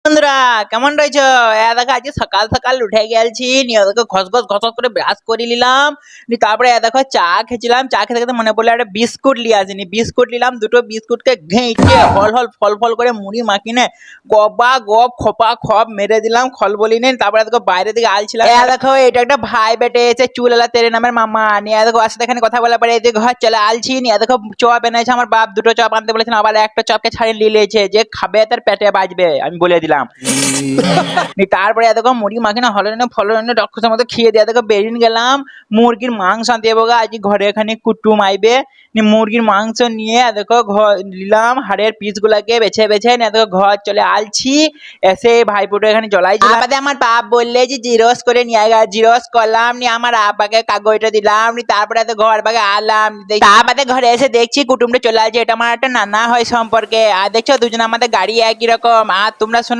বন্ধুরা কেমন রয়েছো? দেখো আজকে সকাল সকাল উঠে গেছি, নিয়ে দেখো ঘস ঘস ঘস ঘস করে ব্রাশ করে নিলাম। তারপরে দেখো চা খেয়েছিলাম, চা খেতে খেতে মনে পড়লো একটা বিস্কুট নিয়ে আসিনি। বিস্কুট নিলাম, দুটো বিস্কুটকে ঘেঁটে হল হল ফল ফল করে মুড়ি মাখিনে গবা গপ খোপা খপ মেরে দিলাম, খল বলিনি। তারপরে দেখো বাইরে দিকে আলছিলাম, দেখো এটা একটা ভাই বেটে এসে চুলালা তেরে নামের মামা নিয়ে দেখো আসতে এখানে কথা বলা পরে এদিকে ঘর চলে আলছি। নিয়ে দেখো চপ এনেছে আমার বাপ, দুটো চপ আনতে বলেছেন, আবার একটা চপকে ছাড়িয়ে নিলেছে, যে খাবে তার পেটে বাজবে আমি বলে দিলাম। তারপরে দেখো মুরগি মাখিনা হলনে ফলনে রক্ষসের মতো খেয়ে দিয়ে দেখো বেরিয়ে গেলাম মুরগির মাংস আনতে যাবো। আজকে ঘরে এখানে কুটুম আইবে, মুরগির মাংস নিয়ে দেখো ঘর নিলাম, হাড়ের পিস গুলাকে বেছে বেছে নিয়ে দেখো ঘর চলে আলছি। এসে ভাইপুটো এখানে জ্বলাইছি, আমার বাপ বললে যে জিরোস করে নিয়ে গা, জিরোস করলাম, নিয়ে আমার আব্বাকে কাগজটা দিলাম। তারপরে তো ঘর বাগে আলাম, তারপরে ঘরে এসে দেখছি কুটুমটা চলে আসছে, এটা আমার একটা নানা হয় সম্পর্কে। আর দেখছো দুজন আমাদের গাড়ি একই রকম। আর তোমরা শোনো